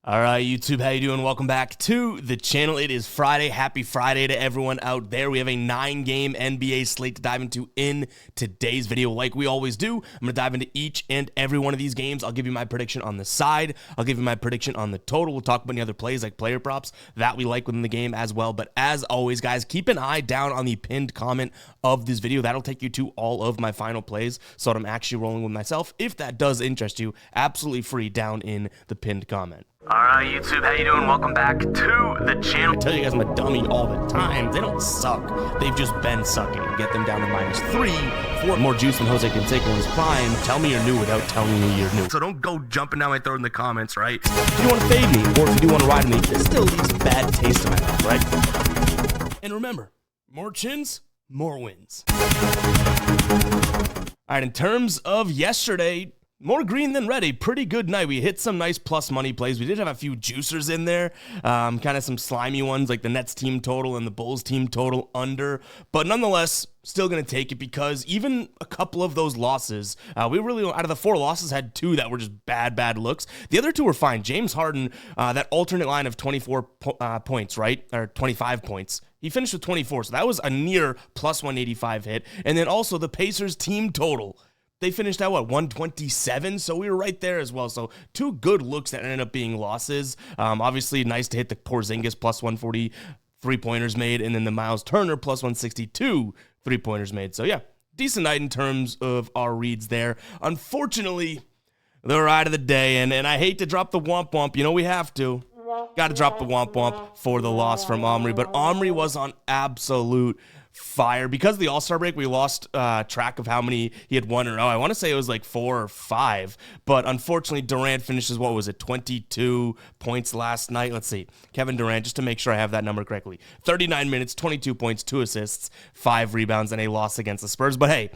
All right, YouTube, how you doing? Welcome back to the channel. It is Friday. Happy Friday to everyone out there. We have a 9-game NBA slate to dive into in today's video. Like we always do, I'm going to dive into each and every one of these games. I'll give you my prediction on the side. I'll give you my prediction on the total. We'll talk about any other plays like player props that we like within the game as well. But as always, guys, keep an eye down on the pinned comment of this video. That'll take you to all of my final plays, so that I'm actually rolling with myself. If that does interest you, absolutely free down in the pinned comment. All right, YouTube, how you doing? Welcome back to the channel. I tell you guys I'm a dummy all the time. They don't suck. They've just been sucking. Get them down to -3, 4 more juice than Jose Canseco in his prime. Tell me you're new without telling me you're new. So don't go jumping down my throat in the comments, right? If you want to fade me, or if you do want to ride me, this still leaves a bad taste in my mouth, right? And remember, more chins, more wins. All right, in terms of yesterday, more green than red, a pretty good night. We hit some nice plus money plays. We did have a few juicers in there, kind of some slimy ones like the Nets team total and the Bulls team total under. But nonetheless, still going to take it because even a couple of those losses, we really, out of the 4 losses, had 2 that were just bad looks. The other 2 were fine. James Harden, that alternate line of 24 points, right? Or 25 points. He finished with 24, so that was a near plus 185 hit. And then also the Pacers team total. They finished at, 127? So we were right there as well. So 2 good looks that ended up being losses. Obviously, nice to hit the Porzingis plus 140 3-pointers made, and then the Miles Turner plus 162 3-pointers made. So, yeah, decent night in terms of our reads there. Unfortunately, the ride of the day, and I hate to drop the womp womp. You know we have to. Got to drop the womp womp for the loss from Omri. But Omri was on absolute fire. Because of the All-Star break, we lost track of how many he had won or no. I want to say it was like 4 or 5, but unfortunately Durant finishes, 22 points last night. Let's see, Kevin Durant, just to make sure I have that number correctly, 39 minutes, 22 points, 2 assists, 5 rebounds, and a loss against the Spurs. But hey,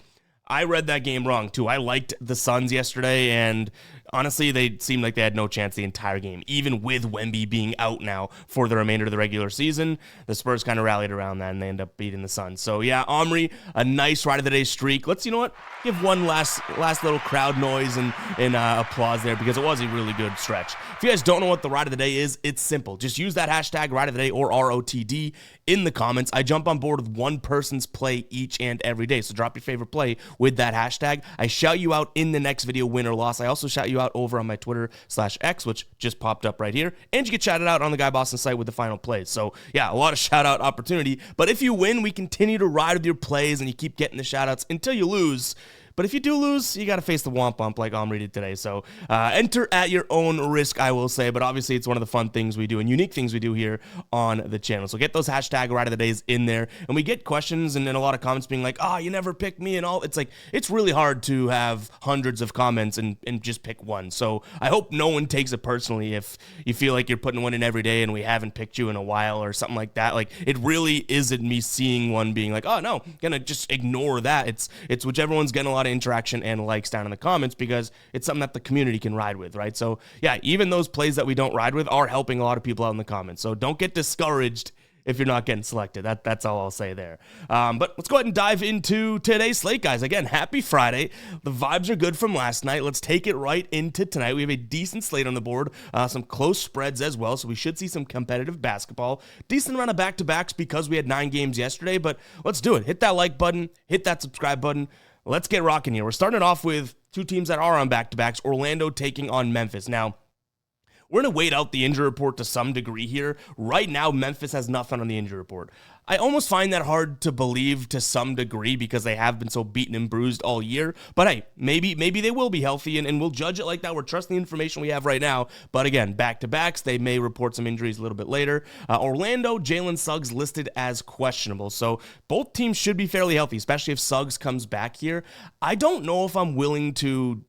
I read that game wrong too. I liked the Suns yesterday, and honestly, they seemed like they had no chance the entire game. Even with Wemby being out now for the remainder of the regular season, the Spurs kind of rallied around that, and they end up beating the Suns. So yeah, Omri, a nice ride of the day streak. Let's, you know what, give one last little crowd noise and applause there, because it was a really good stretch. If you guys don't know what the ride of the day is, it's simple. Just use that hashtag ride of the day or ROTD in the comments. I jump on board with one person's play each and every day. So drop your favorite play with that hashtag. I shout you out in the next video, win or loss. I also shout you out over on my Twitter/X, which just popped up right here. And you get shouted out on the Guy Boston site with the final plays. So yeah, a lot of shout out opportunity. But if you win, we continue to ride with your plays and you keep getting the shout outs until you lose. But if you do lose, you got to face the womp bump like Omri did today. So enter at your own risk, I will say. But obviously, it's one of the fun things we do and unique things we do here on the channel. So get those hashtag ride of the days in there. And we get questions and then a lot of comments being like, you never pick me and all. It's like, it's really hard to have hundreds of comments and just pick one. So I hope no one takes it personally if you feel like you're putting one in every day and we haven't picked you in a while or something like that. Like, it really isn't me seeing one being like, oh, no, gonna just ignore that. It's whichever one's getting a lot of interaction and likes down in the comments, because it's something that the community can ride with, right? So yeah, even those plays that we don't ride with are helping a lot of people out in the comments. So don't get discouraged if you're not getting selected. That's all I'll say there. But let's go ahead and dive into today's slate, guys. Again, happy Friday. The vibes are good from last night. Let's take it right into tonight. We have a decent slate on the board, some close spreads as well, so we should see some competitive basketball. Decent amount of back-to-backs because we had 9 games yesterday, but let's do it. Hit that like button, hit that subscribe button. Let's get rocking here. We're starting it off with 2 teams that are on back-to-backs, Orlando taking on Memphis. Now, we're going to wait out the injury report to some degree here. Right now, Memphis has nothing on the injury report. I almost find that hard to believe to some degree because they have been so beaten and bruised all year. But hey, maybe they will be healthy, and we'll judge it like that. We're trusting the information we have right now. But again, back-to-backs, they may report some injuries a little bit later. Orlando, Jalen Suggs listed as questionable. So both teams should be fairly healthy, especially if Suggs comes back here. I don't know if I'm willing to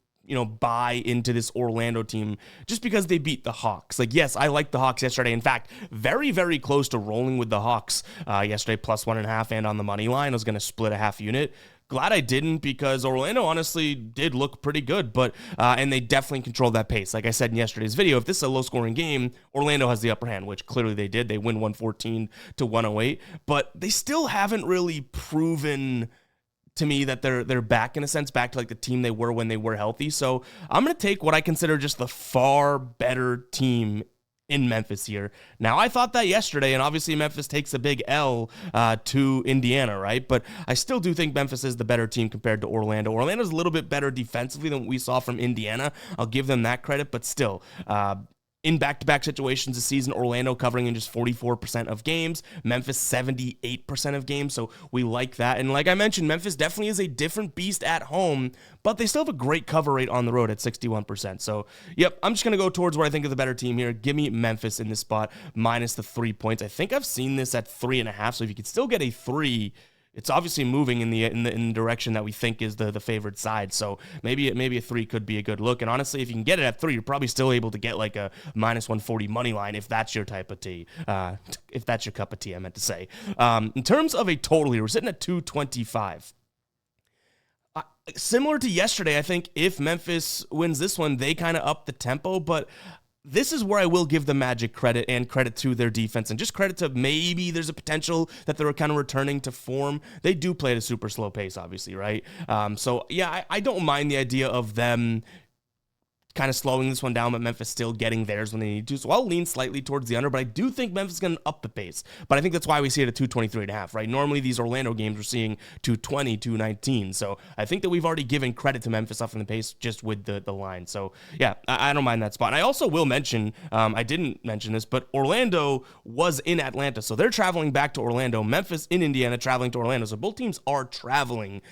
buy into this Orlando team just because they beat the Hawks. Like, yes, I liked the Hawks yesterday. In fact, very, very close to rolling with the Hawks yesterday, plus 1.5 and on the money line. I was going to split a half unit. Glad I didn't, because Orlando honestly did look pretty good, but and they definitely controlled that pace. Like I said in yesterday's video, if this is a low-scoring game, Orlando has the upper hand, which clearly they did. They win 114 to 108, but they still haven't really proven to me that they're back, in a sense, back to like the team they were when they were healthy. So I'm going to take what I consider just the far better team in Memphis here. Now, I thought that yesterday, and obviously Memphis takes a big L to Indiana, right? But I still do think Memphis is the better team compared to Orlando. Orlando's a little bit better defensively than what we saw from Indiana. I'll give them that credit, but still, in back-to-back situations this season, Orlando covering in just 44% of games, Memphis 78% of games, so we like that. And like I mentioned, Memphis definitely is a different beast at home, but they still have a great cover rate on the road at 61%. So, yep, I'm just going to go towards what I think is the better team here. Give me Memphis in this spot, minus the 3 points. I think I've seen this at 3.5, so if you could still get a 3, it's obviously moving in the direction that we think is the favored side. So maybe a 3 could be a good look. And honestly, if you can get it at 3, you're probably still able to get like a minus 140 money line if that's your type of tea. If that's your cup of tea, I meant to say. In terms of a total here, we're sitting at 225. Similar to yesterday, I think if Memphis wins this one, they kind of up the tempo, but this is where I will give the Magic credit and credit to their defense and just credit to maybe there's a potential that they're kind of returning to form. They do play at a super slow pace, obviously, right? So, yeah, I don't mind the idea of them kind of slowing this one down, but Memphis still getting theirs when they need to. So I'll lean slightly towards the under, but I do think Memphis is going to up the pace. But I think that's why we see it at 223.5, right? Normally these Orlando games we're seeing 220, 219. So I think that we've already given credit to Memphis up in the pace just with the line. So yeah, I don't mind that spot. And I also will mention, I didn't mention this, but Orlando was in Atlanta. So they're traveling back to Orlando. Memphis in Indiana traveling to Orlando. So both teams are traveling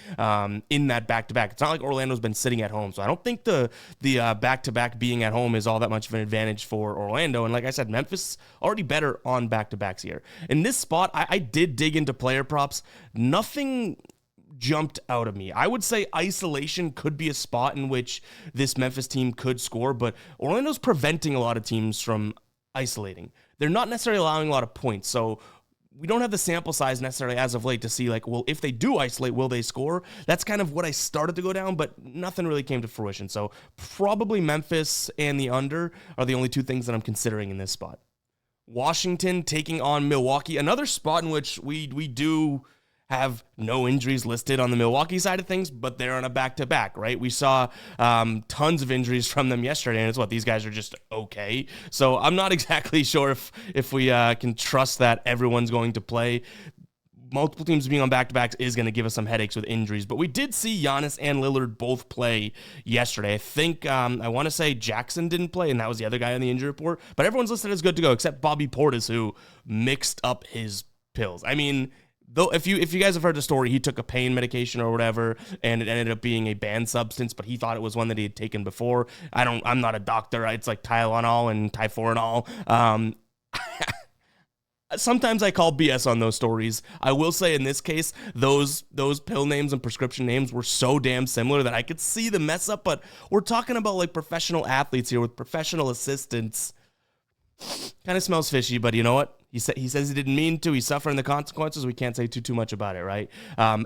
in that back-to-back. It's not like Orlando's been sitting at home. So I don't think the back-to-back being at home is all that much of an advantage for Orlando. And like I said, Memphis already better on back-to-backs here. In this spot, I did dig into player props. Nothing jumped out of me. I would say isolation could be a spot in which this Memphis team could score, but Orlando's preventing a lot of teams from isolating. They're not necessarily allowing a lot of points. So we don't have the sample size necessarily as of late to see like, well, if they do isolate, will they score? That's kind of what I started to go down, but nothing really came to fruition. So probably Memphis and the under are the only two things that I'm considering in this spot. Washington taking on Milwaukee, another spot in which we do have no injuries listed on the Milwaukee side of things, but they're on a back-to-back, right? We saw tons of injuries from them yesterday, and it's what, these guys are just okay. So I'm not exactly sure if we can trust that everyone's going to play. Multiple teams being on back-to-backs is going to give us some headaches with injuries, but we did see Giannis and Lillard both play yesterday. I think, I want to say Jackson didn't play, and that was the other guy on the injury report, but everyone's listed as good to go, except Bobby Portis, who mixed up his pills. I mean, though, if you guys have heard the story, he took a pain medication or whatever, and it ended up being a banned substance, but he thought it was one that he had taken before. I'm not a doctor. It's like Tylenol and Tylenol. Sometimes I call BS on those stories. I will say in this case, those pill names and prescription names were so damn similar that I could see the mess up, but we're talking about like professional athletes here with professional assistants. Kind of smells fishy, but you know what? He says he didn't mean to. He's suffering the consequences. We can't say too much about it, right?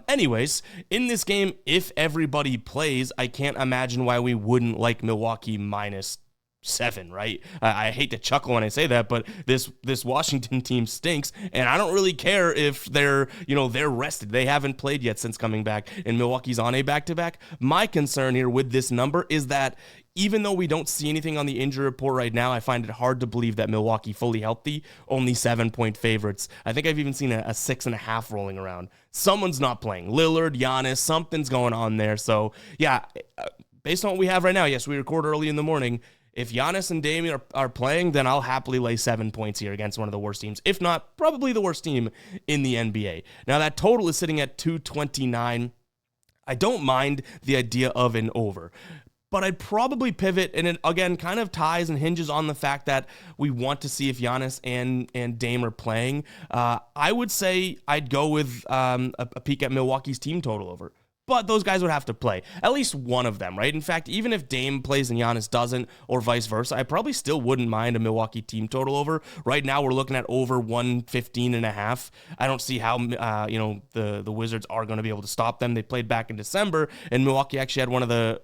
Anyways, in this game, if everybody plays, I can't imagine why we wouldn't like Milwaukee -7, right? I hate to chuckle when I say that, but this Washington team stinks, and I don't really care if they're rested. They haven't played yet since coming back, and Milwaukee's on a back-to-back. My concern here with this number is that even though we don't see anything on the injury report right now, I find it hard to believe that Milwaukee fully healthy, only 7-point favorites. I think I've even seen a 6.5 rolling around. Someone's not playing. Lillard, Giannis, something's going on there. So yeah, based on what we have right now, yes, we record early in the morning. If Giannis and Damian are playing, then I'll happily lay 7 points here against one of the worst teams. If not, probably the worst team in the NBA. Now that total is sitting at 229. I don't mind the idea of an over, but I'd probably pivot, and it, again, kind of ties and hinges on the fact that we want to see if Giannis and Dame are playing. I would say I'd go with a peek at Milwaukee's team total over. But those guys would have to play, at least one of them, right? In fact, even if Dame plays and Giannis doesn't, or vice versa, I probably still wouldn't mind a Milwaukee team total over. Right now, we're looking at over 115.5. I don't see how the Wizards are going to be able to stop them. They played back in December, and Milwaukee actually had one of the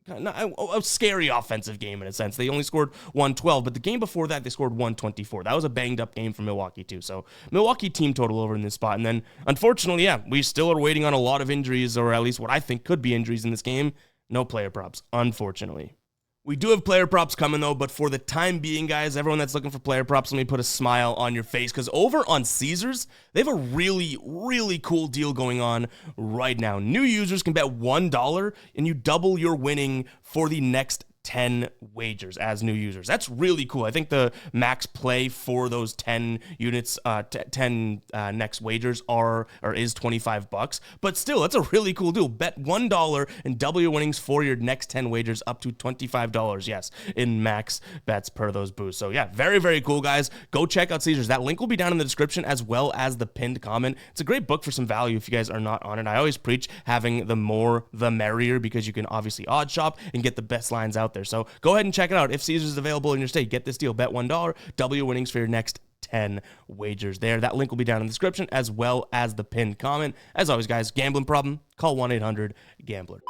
a scary offensive game in a sense. They only scored 112, but the game before that, they scored 124. That was a banged-up game for Milwaukee, too. So Milwaukee team total over in this spot. And then, unfortunately, yeah, we still are waiting on a lot of injuries, or at least what I think could be injuries in this game. No player props, unfortunately. We do have player props coming though, but for the time being, guys, everyone that's looking for player props, let me put a smile on your face, because over on Caesars, they have a really, really cool deal going on right now. New users can bet $1 and you double your winning for the next 10 wagers as new users. That's really cool. I think the max play for those 10 units, 10 next wagers is $25, but still, that's a really cool deal. Bet $1 and double your winnings for your next 10 wagers up to $25, yes, in max bets per those boosts. So yeah, very, very cool, guys. Go check out Caesars. That link will be down in the description as well as the pinned comment. It's a great book for some value if you guys are not on it. I always preach having the more, the merrier, because you can obviously odd shop and get the best lines out there. So go ahead and check it out. If Caesars is available in your state, get this deal. Bet $1, double your winnings for your next 10 wagers there. That link will be down in the description as well as the pinned comment. As always, guys, gambling problem, call 1-800-GAMBLER.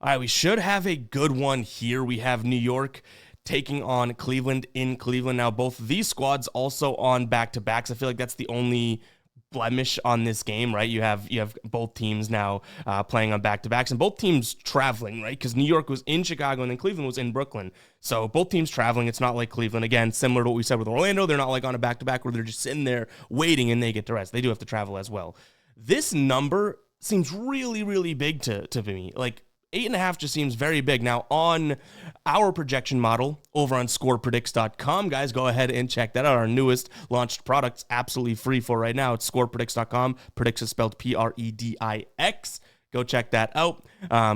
All right, we should have a good one here. We have New York taking on Cleveland in Cleveland. Now, both of these squads also on back-to-backs. I feel like that's the only blemish on this game, right? You have both teams now playing on back-to-backs, and both teams traveling, right? Because New York was in Chicago and then Cleveland was in Brooklyn. So both teams traveling. It's not like Cleveland, again, similar to what we said with Orlando. They're not like on a back-to-back where they're just sitting there waiting and they get to rest. They do have to travel as well. This number seems really, really big to me. Like, 8.5 just seems very big. Now, on our projection model over on scorepredicts.com, guys, go ahead and check that out. Our newest launched product's absolutely free for right now. It's scorepredicts.com. Predicts is spelled Predix. Go check that out.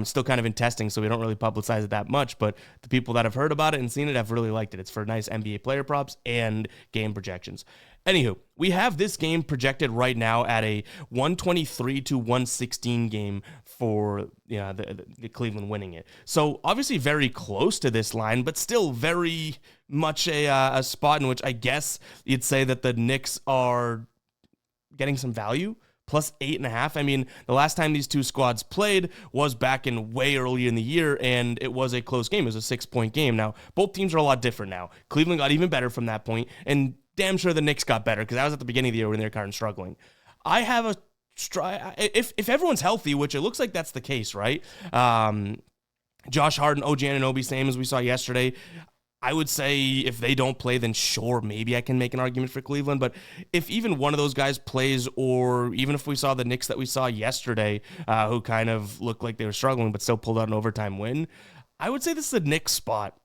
Still kind of in testing, so we don't really publicize it that much, but the people that have heard about it and seen it have really liked it. It's for nice NBA player props and game projections. Anywho, we have this game projected right now at a 123 to 116 game for the Cleveland winning it. So obviously very close to this line, but still very much a spot in which I guess you'd say that the Knicks are getting some value. Plus 8.5. I mean, the last time these two squads played was back in way early in the year, and it was a close game. It was a 6-point game. Now, both teams are a lot different now. Cleveland got even better from that point, and damn sure the Knicks got better, because that was at the beginning of the year when they were kind of struggling. I have if everyone's healthy, which it looks like that's the case, right? Josh Hart and OG Anunoby, same as we saw yesterday. I would say if they don't play, then sure, maybe I can make an argument for Cleveland. But if even one of those guys plays, or even if we saw the Knicks that we saw yesterday, who kind of looked like they were struggling but still pulled out an overtime win, I would say this is a Knicks spot.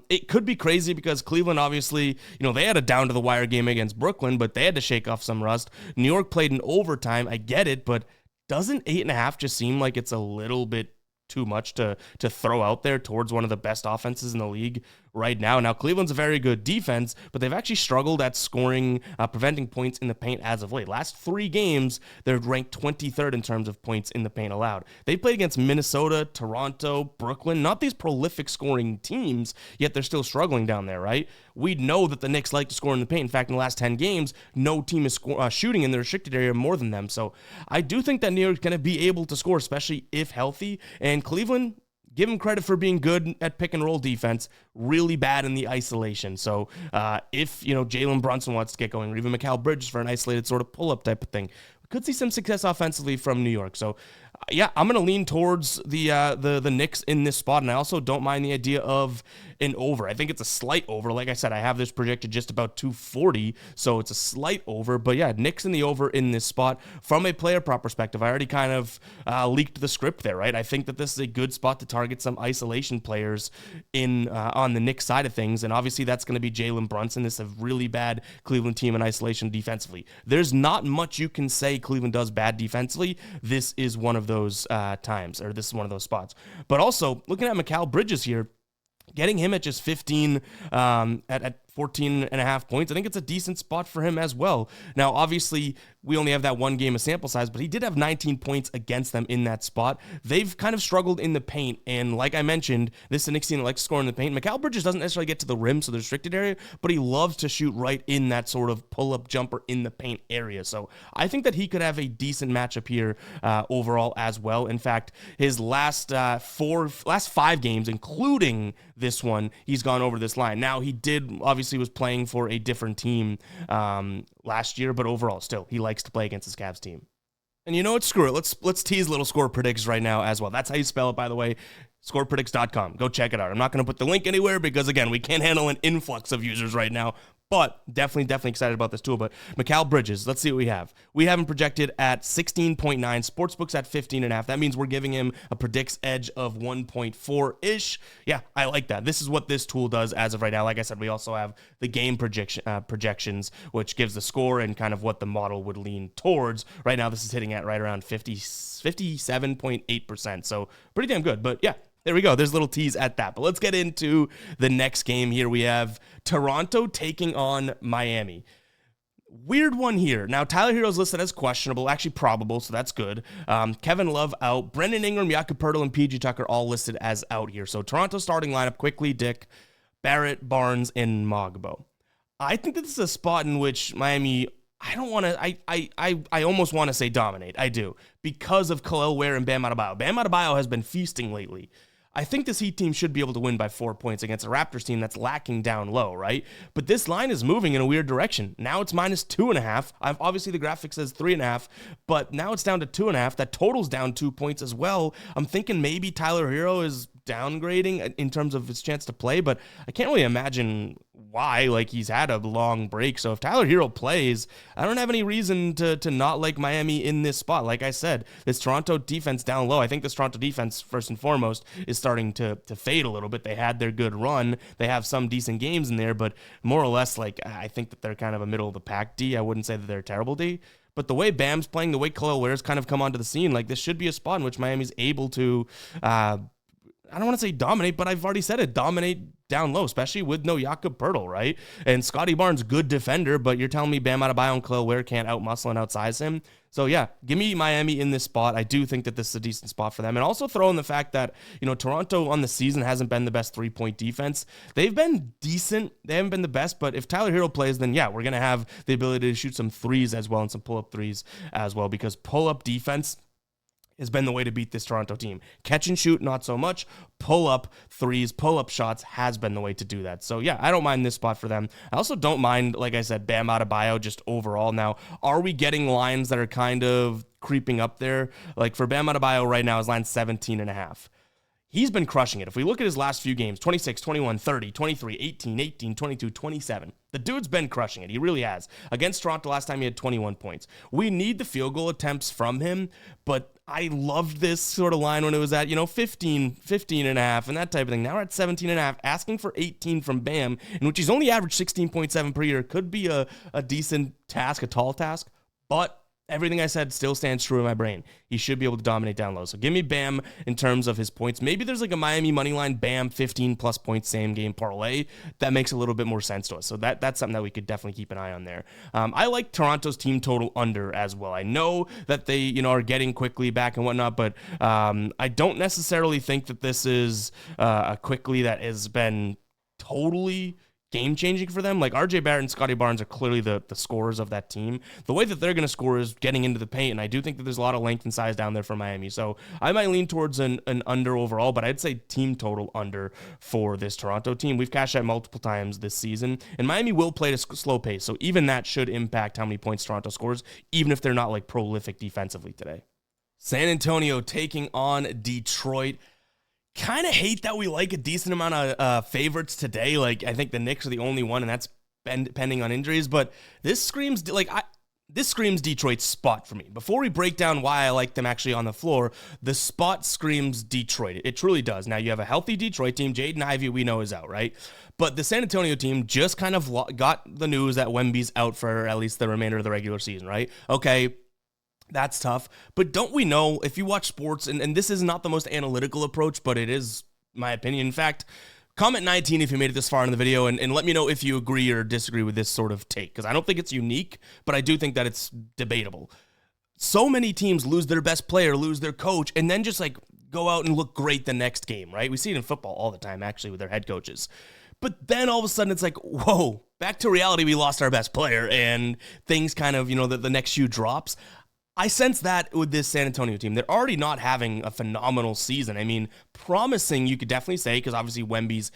It could be crazy because Cleveland, obviously, they had a down-to-the-wire game against Brooklyn, but they had to shake off some rust. New York played in overtime. I get it, but doesn't 8.5 just seem like it's a little bit too much to throw out there towards one of the best offenses in the league right now? Now, Cleveland's a very good defense, but they've actually struggled at scoring, preventing points in the paint as of late. Last 3 games, they're ranked 23rd in terms of points in the paint allowed. They played against Minnesota, Toronto, Brooklyn, not these prolific scoring teams, yet they're still struggling down there, right? We know that the Knicks like to score in the paint. In fact, in the last 10 games, no team is shooting in the restricted area more than them. So I do think that New York's going to be able to score, especially if healthy. And Cleveland, give them credit for being good at pick and roll defense, really bad in the isolation. So if, Jalen Brunson wants to get going, or even Mikal Bridges for an isolated sort of pull-up type of thing, we could see some success offensively from New York. So yeah, I'm going to lean towards the Knicks in this spot, and I also don't mind the idea of an over. I think it's a slight over. Like I said, I have this projected just about 240, so it's a slight over. But yeah, Knicks in the over in this spot. From a player prop perspective, I already kind of leaked the script there, right? I think that this is a good spot to target some isolation players on the Knicks side of things, and obviously that's going to be Jalen Brunson. This is a really bad Cleveland team in isolation defensively. There's not much you can say Cleveland does bad defensively. This is one of those times, or this is one of those spots. But also, looking at Mikal Bridges here, getting him at just 15 at 14.5 points, I think it's a decent spot for him as well. Now, obviously, we only have that one game of sample size, but he did have 19 points against them in that spot. They've kind of struggled in the paint, and like I mentioned, this is a Knicks team that likes to score in the paint. Mikal Bridges doesn't necessarily get to the rim, so the restricted area, but he loves to shoot right in that sort of pull-up jumper in the paint area. So I think that he could have a decent matchup here overall as well. In fact, his last 5 games, including this one, he's gone over this line. Now, he did obviously was playing for a different team last year, but overall, still, he likes to play against his Cavs team. And you know what? Screw it. Let's tease little score predicts right now as well. That's how you spell it, by the way. scorepredicts.com. Go check it out. I'm not going to put the link anywhere because, again, we can't handle an influx of users right now. But definitely excited about this tool. But Mikal Bridges, let's see what we have. We have him projected at 16.9. Sportsbook's at 15.5. That means we're giving him a predicts edge of 1.4-ish. Yeah, I like that. This is what this tool does as of right now. Like I said, we also have the game projections, which gives the score and kind of what the model would lean towards. Right now, this is hitting at right around 57.8%. So pretty damn good. But yeah. There we go. There's a little tease at that. But let's get into the next game here. We have Toronto taking on Miami. Weird one here. Now, Tyler Herro's listed as questionable, actually probable, so that's good. Kevin Love out. Brendan Ingram, Jakob Poeltl, and PG Tucker all listed as out here. So Toronto starting lineup quickly, Dick, Barrett, Barnes, and Mogbo. I think that this is a spot in which Miami... I almost want to say dominate. I do. Because of Khalil Ware and Bam Adebayo. Bam Adebayo has been feasting lately. I think this Heat team should be able to win by 4 points against a Raptors team that's lacking down low, right? But this line is moving in a weird direction. Now it's minus 2.5. Obviously, the graphic says 3.5, but now it's down to 2.5. That total's down 2 points as well. I'm thinking maybe Tyler Herro is downgrading in terms of his chance to play, but I can't really imagine why. Like, he's had a long break. So if Tyler Herro plays, I don't have any reason to not like Miami in this spot. Like I said, this Toronto defense down low, I think this Toronto defense, first and foremost, is starting to fade a little bit. They had their good run. They have some decent games in there, but more or less, like, I think that they're kind of a middle of the pack D. I wouldn't say that they're a terrible D. But the way Bam's playing, the way Khalil Ware's kind of come onto the scene, like, this should be a spot in which Miami's able to, I don't want to say dominate, but I've already said it, dominate down low, especially with no Jakob Poeltl, right? And Scotty Barnes, good defender, but you're telling me Bam Adebayo and Khalil Ware can't outmuscle and outsize him? So yeah, give me Miami in this spot. I do think that this is a decent spot for them. And also throw in the fact that, Toronto on the season hasn't been the best three-point defense. They've been decent. They haven't been the best, but if Tyler Herro plays, then yeah, we're going to have the ability to shoot some threes as well and some pull-up threes as well, because pull-up defense has been the way to beat this Toronto team. Catch and shoot, not so much. Pull up threes, pull up shots has been the way to do that. So yeah, I don't mind this spot for them. I also don't mind, like I said, Bam Adebayo just overall. Now, are we getting lines that are kind of creeping up there? Like for Bam Adebayo right now, his line 17.5. He's been crushing it. If we look at his last few games, 26, 21, 30, 23, 18, 18, 22, 27. The dude's been crushing it. He really has. Against Toronto last time, he had 21 points. We need the field goal attempts from him, but I loved this sort of line when it was at, 15 and a half and that type of thing. Now we're at 17 and a half, asking for 18 from Bam, in which he's only averaged 16.7 per year. Could be a decent task, a tall task, but everything I said still stands true in my brain. He should be able to dominate down low. So give me Bam in terms of his points. Maybe there's like a Miami money line, Bam, 15 plus points, same game parlay. That makes a little bit more sense to us. So that's something that we could definitely keep an eye on there. I like Toronto's team total under as well. I know that they, are getting quickly back and whatnot, but I don't necessarily think that this is a quickly that has been totally game-changing for them. Like RJ Barrett and Scotty Barnes are clearly the scorers of that team. The way that they're going to score is getting into the paint, and I do think that there's a lot of length and size down there for Miami. So I might lean towards an under overall, but I'd say team total under for this Toronto team. We've cashed out multiple times this season, and Miami will play at a slow pace, so even that should impact how many points Toronto scores, even if they're not like prolific defensively today. San Antonio taking on Detroit. Kind of hate that we like a decent amount of favorites today. Like, I think the Knicks are the only one, and that's pending on injuries. But this screams Detroit's spot for me. Before we break down why I like them actually on the floor, the spot screams Detroit. It truly does. Now, you have a healthy Detroit team. Jaden Ivey, we know, is out, right? But the San Antonio team just kind of got the news that Wemby's out for at least the remainder of the regular season, right? Okay, that's tough. But don't we know, if you watch sports, and this is not the most analytical approach, but it is my opinion. In fact, comment 19 if you made it this far in the video, and let me know if you agree or disagree with this sort of take, because I don't think it's unique, but I do think that it's debatable. So many teams lose their best player, lose their coach, and then just like go out and look great the next game, right? We see it in football all the time, actually, with their head coaches. But then all of a sudden it's like, whoa, back to reality, we lost our best player, and things kind of, the next shoe drops. I sense that with this San Antonio team. They're already not having a phenomenal season. I mean, promising, you could definitely say, because obviously Wemby's,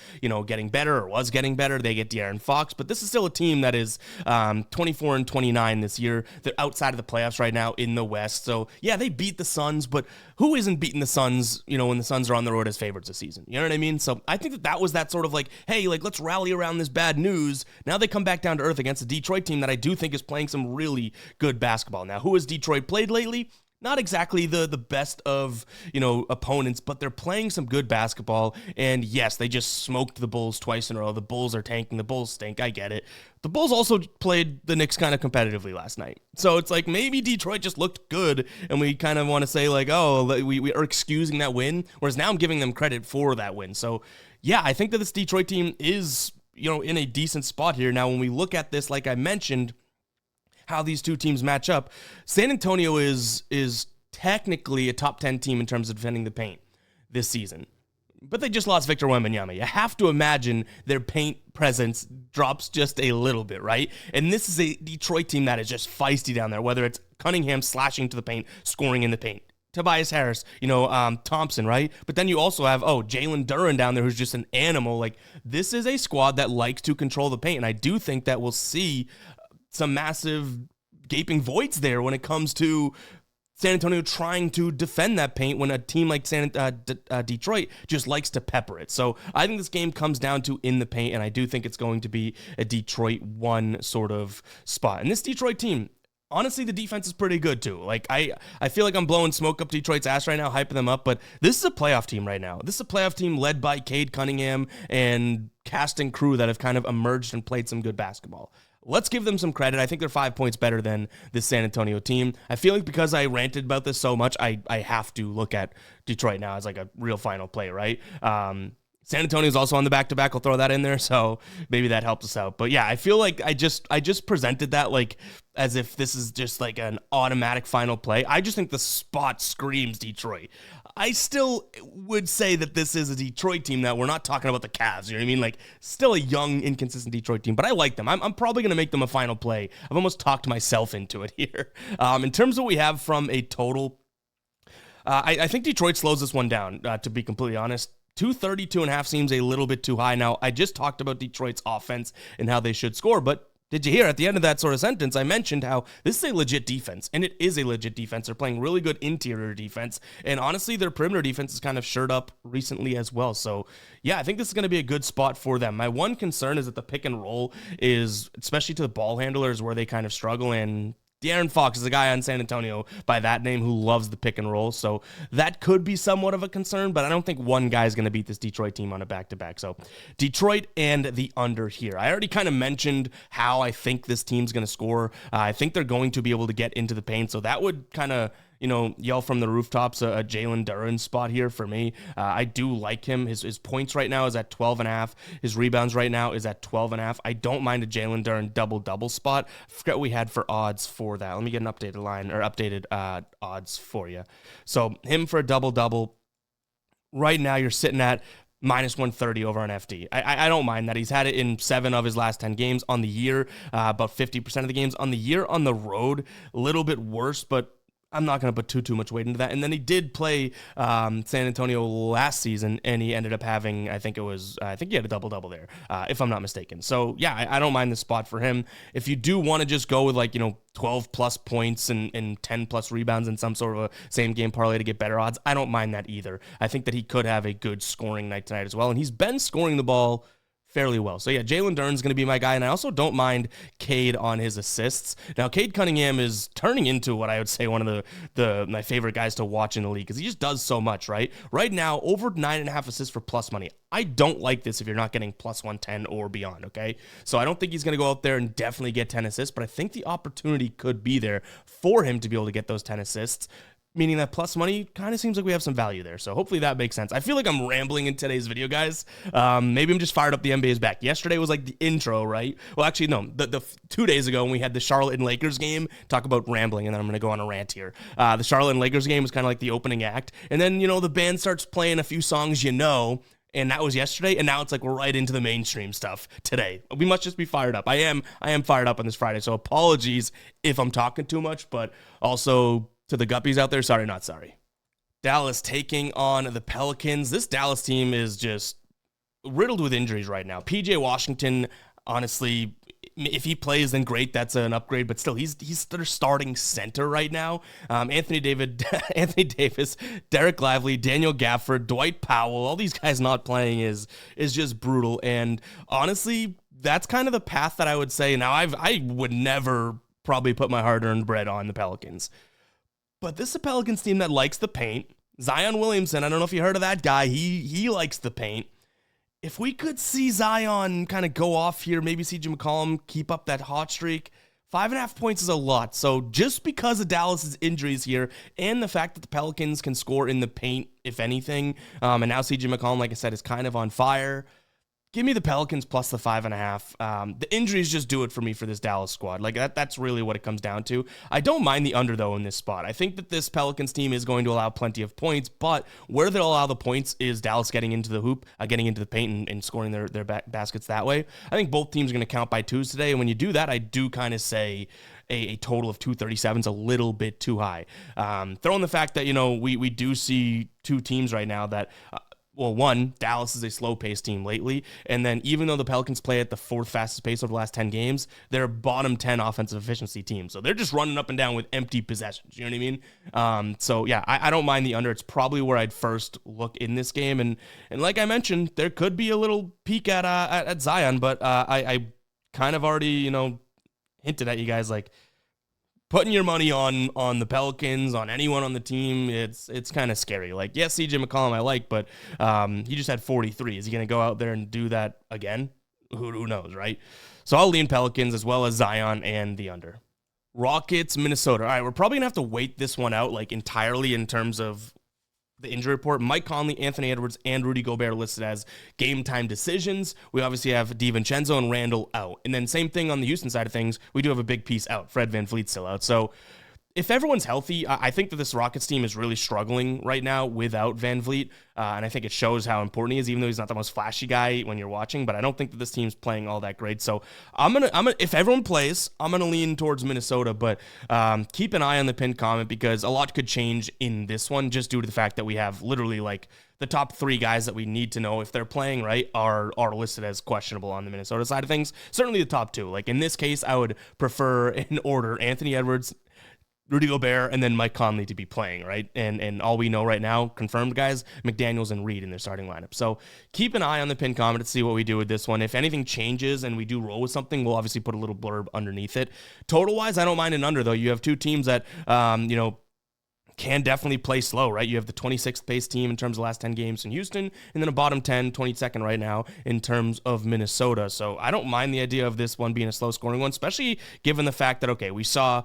getting better or was getting better. They get De'Aaron Fox, but this is still a team that is 24-29 this year. They're outside of the playoffs right now in the West. So, yeah, they beat the Suns, but who isn't beating the Suns, when the Suns are on the road as favorites this season? You know what I mean? So I think that was that sort of like, hey, like, let's rally around this bad news. Now they come back down to earth against a Detroit team that I do think is playing some really good basketball. Now, who has Detroit played lately? Not exactly the best of, opponents, but they're playing some good basketball. And yes, they just smoked the Bulls twice in a row. The Bulls are tanking. The Bulls stink. I get it. The Bulls also played the Knicks kind of competitively last night. So it's like maybe Detroit just looked good and we kind of want to say like, oh, we are excusing that win. Whereas now I'm giving them credit for that win. So yeah, I think that this Detroit team is, in a decent spot here. Now, when we look at this, like I mentioned, how these two teams match up, San Antonio is technically a top 10 team in terms of defending the paint this season. But they just lost Victor Wembanyama. You have to imagine their paint presence drops just a little bit, right? And this is a Detroit team that is just feisty down there, whether it's Cunningham slashing to the paint, scoring in the paint, Tobias Harris, Thompson, right? But then you also have, Jalen Duren down there who's just an animal. Like, this is a squad that likes to control the paint, and I do think that we'll see some massive gaping voids there when it comes to San Antonio trying to defend that paint when a team like Detroit just likes to pepper it. So I think this game comes down to in the paint, and I do think it's going to be a Detroit 1 sort of spot. And this Detroit team, honestly, the defense is pretty good too. Like I feel like I'm blowing smoke up Detroit's ass right now, hyping them up, but this is a playoff team right now. This is a playoff team led by Cade Cunningham and cast and crew that have kind of emerged and played some good basketball. Let's give them some credit. I think they're 5 points better than this San Antonio team. I feel like because I ranted about this so much, I have to look at Detroit now as like a real final play, right? San Antonio is also on the back-to-back. I'll throw that in there, so maybe that helps us out. But yeah, I feel like I just presented that like as if this is just like an automatic final play. I just think the spot screams Detroit. I still would say that this is a Detroit team that we're not talking about the Cavs. You know what I mean? Like, still a young, inconsistent Detroit team, but I like them. I'm probably going to make them a final play. I've almost talked myself into it here. In terms of what we have from a total, I think Detroit slows this one down, to be completely honest. 232.5 seems a little bit too high. Now, I just talked about Detroit's offense and how they should score, but did you hear at the end of that sort of sentence, I mentioned how this is a legit defense, and it is a legit defense. They're playing really good interior defense, and honestly, their perimeter defense is kind of shored up recently as well. So, yeah, I think this is going to be a good spot for them. My one concern is that the pick and roll is, especially to the ball handlers, where they kind of struggle, and De'Aaron Fox is a guy on San Antonio by that name who loves the pick and roll, so that could be somewhat of a concern, but I don't think one guy is going to beat this Detroit team on a back-to-back. So Detroit and the under here. I already kind of mentioned how I think this team's going to score. I think they're going to be able to get into the paint, so that would kind of yell from the rooftops a Jalen Duren spot here for me. I do like him. His points right now is at 12.5. His rebounds right now is at 12.5. I don't mind a Jalen Duren double-double spot. I forget what we had for odds for that. Let me get an updated line or updated odds for you. So him for a double-double. Right now you're sitting at minus 130 over on FD. I don't mind that. He's had it in 7 of his last 10 games on the year, about 50% of the games on the year. On the road, a little bit worse, but I'm not going to put too much weight into that. And then he did play San Antonio last season, and he ended up having, I think he had a double-double there, if I'm not mistaken. So, yeah, I don't mind the spot for him. If you do want to just go with, 12-plus points and 10-plus rebounds in some sort of a same-game parlay to get better odds, I don't mind that either. I think that he could have a good scoring night tonight as well, and he's been scoring the ball fairly well. So yeah, Jalen Duren's going to be my guy, and I also don't mind Cade on his assists. Now, Cade Cunningham is turning into what I would say one of my favorite guys to watch in the league because he just does so much, right? Right now, over 9.5 assists for plus money. I don't like this if you're not getting plus 110 or beyond, okay? So I don't think he's going to go out there and definitely get 10 assists, but I think the opportunity could be there for him to be able to get those 10 assists, meaning that plus money kind of seems like we have some value there. So hopefully that makes sense. I feel like I'm rambling in today's video, guys. Maybe I'm just fired up. The NBA is back. Yesterday was like the intro, right? Well, actually, no. The 2 days ago when we had the Charlotte and Lakers game, talk about rambling, and then I'm going to go on a rant here. The Charlotte and Lakers game was kind of like the opening act. And then, the band starts playing a few songs And that was yesterday, and now it's like we're right into the mainstream stuff today. We must just be fired up. I am fired up on this Friday, so apologies if I'm talking too much, but also to the guppies out there, sorry, not sorry. Dallas taking on the Pelicans. This Dallas team is just riddled with injuries right now. PJ Washington, honestly, if he plays, then great. That's an upgrade, but still, he's their starting center right now. Anthony Davis, Derek Lively, Daniel Gafford, Dwight Powell, all these guys not playing is just brutal. And honestly, that's kind of the path that I would say. Now, I would never probably put my hard-earned bread on the Pelicans, but this is a Pelicans team that likes the paint. Zion Williamson, I don't know if you heard of that guy. He likes the paint. If we could see Zion kind of go off here, maybe CJ McCollum keep up that hot streak, 5.5 points is a lot. So just because of Dallas's injuries here and the fact that the Pelicans can score in the paint, if anything, and now CJ McCollum, like I said, is kind of on fire, give me the Pelicans plus the 5.5. The injuries just do it for me for this Dallas squad. Like that's really what it comes down to. I don't mind the under, though, in this spot. I think that this Pelicans team is going to allow plenty of points, but where they'll allow the points is Dallas getting into the hoop, getting into the paint and scoring their baskets that way. I think both teams are going to count by twos today, and when you do that, I do kind of say a total of 237 is a little bit too high. Throw in the fact that, we do see two teams right now that well, one, Dallas is a slow-paced team lately, and then even though the Pelicans play at the fourth fastest pace over the last 10 games, they're a bottom 10 offensive efficiency team. So they're just running up and down with empty possessions. You know what I mean? So, yeah, I don't mind the under. It's probably where I'd first look in this game. And like I mentioned, there could be a little peek at Zion, but I kind of already, hinted at you guys, like, putting your money on the Pelicans, on anyone on the team, it's kind of scary. Like, yes, CJ McCollum I like, but he just had 43. Is he going to go out there and do that again? Who knows, right? So I'll lean Pelicans as well as Zion and the under. Rockets, Minnesota. All right, we're probably going to have to wait this one out like entirely in terms of the injury report. Mike Conley, Anthony Edwards, and Rudy Gobert listed as game time decisions. We obviously have DiVincenzo and Randall out. And then same thing on the Houston side of things. We do have a big piece out. Fred VanVleet's still out. So if everyone's healthy, I think that this Rockets team is really struggling right now without VanVleet. And I think it shows how important he is, even though he's not the most flashy guy when you're watching. But I don't think that this team's playing all that great. So I'm gonna if everyone plays, I'm gonna lean towards Minnesota. But keep an eye on the pinned comment because a lot could change in this one just due to the fact that we have literally like the top three guys that we need to know if they're playing right are listed as questionable on the Minnesota side of things. Certainly the top two. Like in this case, I would prefer in order Anthony Edwards, Rudy Gobert, and then Mike Conley to be playing, right? And all we know right now, confirmed guys, McDaniels and Reed in their starting lineup. So keep an eye on the pin comment to see what we do with this one. If anything changes and we do roll with something, we'll obviously put a little blurb underneath it. Total-wise, I don't mind an under, though. You have two teams that, can definitely play slow, right? You have the 26th pace team in terms of the last 10 games in Houston, and then a bottom 10, 22nd right now in terms of Minnesota. So I don't mind the idea of this one being a slow scoring one, especially given the fact that, okay, we saw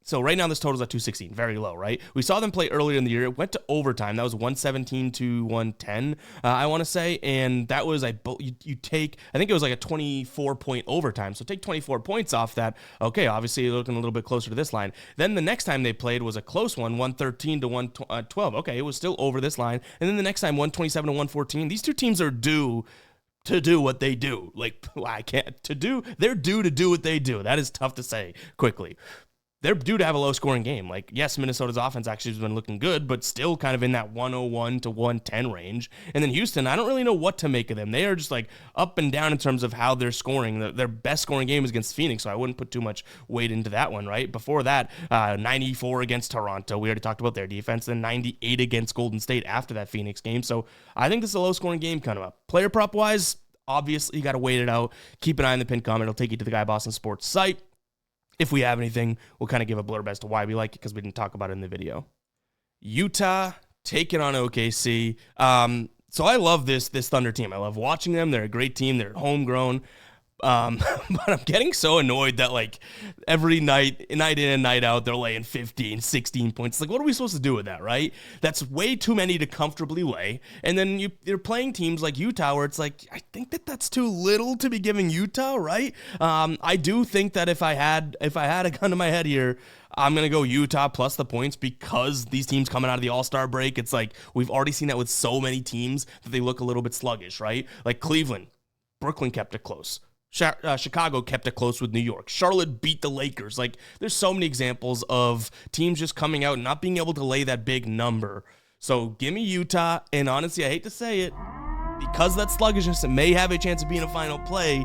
so right now this total is at 216, very low, right? We saw them play earlier in the year. It went to overtime. That was 117 to 110, I want to say. And that was, you take, I think it was like a 24-point overtime. So take 24 points off that. Okay, obviously you're looking a little bit closer to this line. Then the next time they played was a close one, 113 to 112. Okay, it was still over this line. And then the next time, 127 to 114. These two teams are due to do what they do. Like, they're due to do what they do. That is tough to say quickly. They're due to have a low-scoring game. Like, yes, Minnesota's offense actually has been looking good, but still kind of in that 101 to 110 range. And then Houston, I don't really know what to make of them. They are just, like, up and down in terms of how they're scoring. Their best scoring game is against Phoenix, so I wouldn't put too much weight into that one, right? Before that, 94 against Toronto. We already talked about their defense. Then 98 against Golden State after that Phoenix game. So I think this is a low-scoring game kind of up. Player prop-wise, obviously, you got to wait it out. Keep an eye on the pinned comment. It'll take you to the Guy Boston Sports site. If we have anything, we'll kind of give a blurb as to why we like it because we didn't talk about it in the video. Utah taking on OKC. So I love this Thunder team. I love watching them. They're a great team. They're homegrown. But I'm getting so annoyed that like every night in and night out, they're laying 15, 16 points. Like, what are we supposed to do with that, right? That's way too many to comfortably lay. And then you're playing teams like Utah where it's like, I think that's too little to be giving Utah, right? I do think that if I had a gun to my head here, I'm going to go Utah plus the points because these teams coming out of the All-Star break, it's like we've already seen that with so many teams that they look a little bit sluggish, right? Like Cleveland, Brooklyn kept it close. Chicago kept it close with New York. Charlotte beat the Lakers. Like, there's so many examples of teams just coming out and not being able to lay that big number. So give me Utah, and honestly, I hate to say it, because that sluggishness, it may have a chance of being a final play.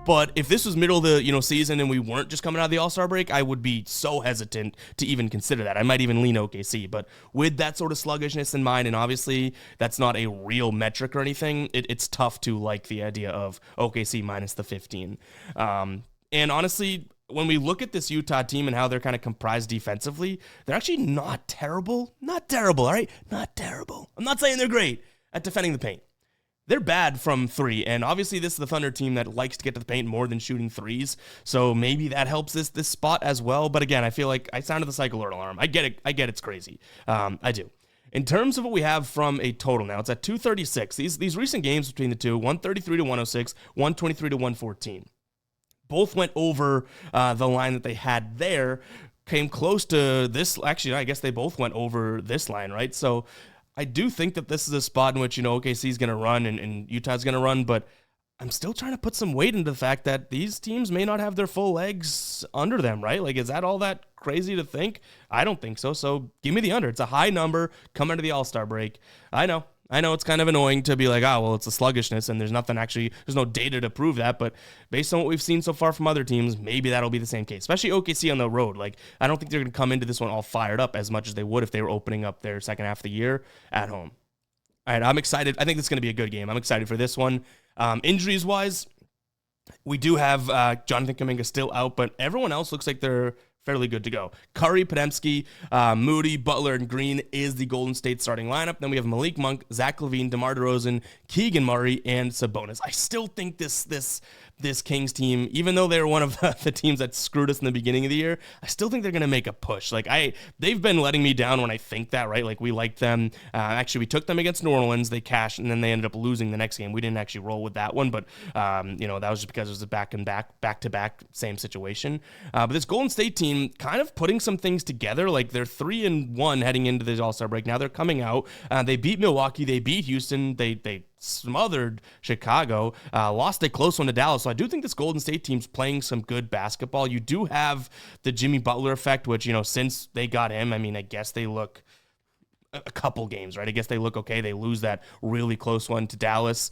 But if this was middle of the season and we weren't just coming out of the All-Star break, I would be so hesitant to even consider that. I might even lean OKC. But with that sort of sluggishness in mind, and obviously that's not a real metric or anything, it's tough to like the idea of OKC minus the 15. And honestly, when we look at this Utah team and how they're kind of comprised defensively, they're actually not terrible. Not terrible, all right? Not terrible. I'm not saying they're great at defending the paint. They're bad from three, and obviously this is the Thunder team that likes to get to the paint more than shooting threes, so maybe that helps this spot as well. But again, I feel like I sounded the cycle alert alarm. I get it. It's crazy. I do. In terms of what we have from a total now, it's at 236. These recent games between the two, 133 to 106, 123 to 114. Both went over the line that they had there, came close to this. Actually, I guess they both went over this line, right? So I do think that this is a spot in which, OKC is going to run and Utah's going to run, but I'm still trying to put some weight into the fact that these teams may not have their full legs under them, right? Like, is that all that crazy to think? I don't think so. So give me the under. It's a high number coming to the All-Star break. I know it's kind of annoying to be like, it's a sluggishness and there's no data to prove that, but based on what we've seen so far from other teams, maybe that'll be the same case, especially OKC on the road. Like, I don't think they're going to come into this one all fired up as much as they would if they were opening up their second half of the year at home. All right, I'm excited. I think this is going to be a good game. I'm excited for this one. Injuries-wise, we do have Jonathan Kuminga still out, but everyone else looks like they're fairly good to go. Curry, Podziemski, Moody, Butler, and Green is the Golden State starting lineup. Then we have Malik Monk, Zach LaVine, DeMar DeRozan, Keegan Murray, and Sabonis. I still think this Kings team, even though they're one of the teams that screwed us in the beginning of the year, I still think they're going to make a push. Like, they've been letting me down when I think that, right? Like, we liked them. Actually, we took them against New Orleans. They cashed, and then they ended up losing the next game. We didn't actually roll with that one, but, that was just because it was a back-to-back, same situation. But this Golden State team kind of putting some things together. Like, they're 3-1 heading into this All-Star break. Now they're coming out. They beat Milwaukee. They beat Houston. They smothered Chicago, lost a close one to Dallas. So I do think this Golden State team's playing some good basketball. You do have the Jimmy Butler effect, which, since they got him, I guess they look a couple games, right? I guess they look okay. They lose that really close one to Dallas.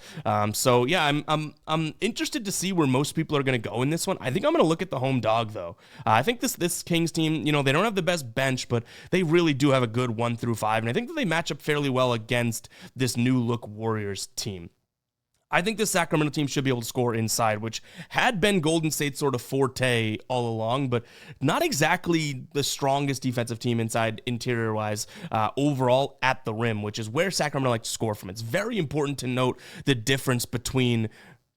So yeah, I'm interested to see where most people are going to go in this one. I think I'm going to look at the home dog though. I think this Kings team, they don't have the best bench, but they really do have a good 1 through 5. And I think that they match up fairly well against this new look Warriors team. I think the Sacramento team should be able to score inside, which had been Golden State's sort of forte all along, but not exactly the strongest defensive team inside interior-wise overall at the rim, which is where Sacramento likes to score from. It's very important to note the difference between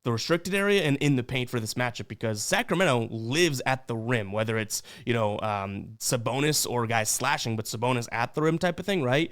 the restricted area and in the paint for this matchup, because Sacramento lives at the rim, whether it's, Sabonis or guys slashing, but Sabonis at the rim type of thing, right?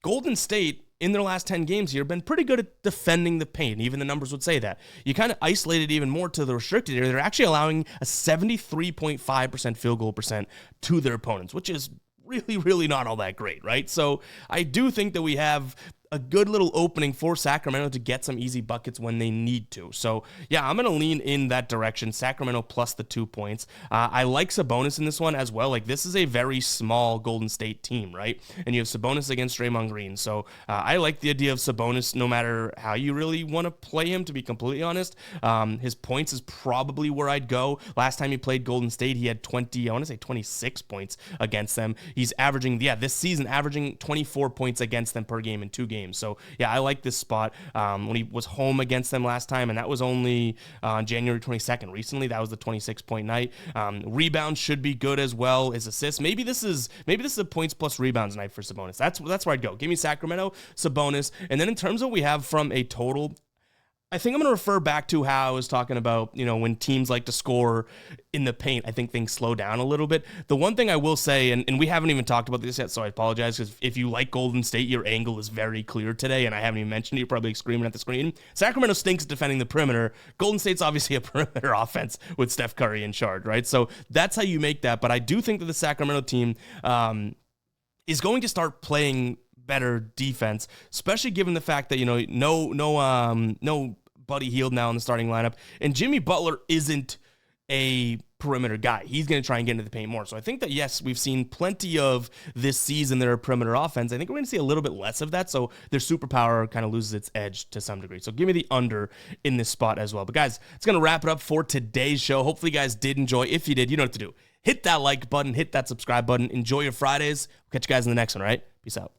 Golden State, in their last 10 games here, been pretty good at defending the paint. Even the numbers would say that. You kind of isolated even more to the restricted area. They're actually allowing a 73.5% field goal percent to their opponents, which is really, really not all that great, right? So I do think that we have a good little opening for Sacramento to get some easy buckets when they need to. So yeah, I'm going to lean in that direction. Sacramento plus the 2 points. I like Sabonis in this one as well. Like, this is a very small Golden State team, right? And you have Sabonis against Draymond Green. So I like the idea of Sabonis no matter how you really want to play him, to be completely honest. His points is probably where I'd go. Last time he played Golden State, he had 26 points against them. He's averaging, this season, averaging 24 points against them per game in 2 games. So yeah, I like this spot. When he was home against them last time, and that was only on January 22nd. Recently, that was the 26-point night. Rebounds should be good as well. His assists. Maybe this is a points plus rebounds night for Sabonis. That's where I'd go. Give me Sacramento, Sabonis, and then in terms of what we have from a total, I think I'm going to refer back to how I was talking about, when teams like to score in the paint, I think things slow down a little bit. The one thing I will say, and we haven't even talked about this yet, so I apologize, because if you like Golden State, your angle is very clear today, and I haven't even mentioned it. You're probably screaming at the screen. Sacramento stinks defending the perimeter. Golden State's obviously a perimeter offense with Steph Curry in charge, right? So that's how you make that. But I do think that the Sacramento team is going to start playing better defense, especially given the fact that, no Buddy Hield now in the starting lineup, and Jimmy Butler isn't a perimeter guy. He's going to try and get into the paint more. So I think that, yes, we've seen plenty of this season their perimeter offense. I think we're going to see a little bit less of that, so their superpower kind of loses its edge to some degree. So give me the under in this spot as well. But guys, it's going to wrap it up for today's show. Hopefully you guys did enjoy. If you did, you know what to do. Hit that like button, hit that subscribe button. Enjoy your Fridays. We'll catch you guys in the next one, all right? Peace out.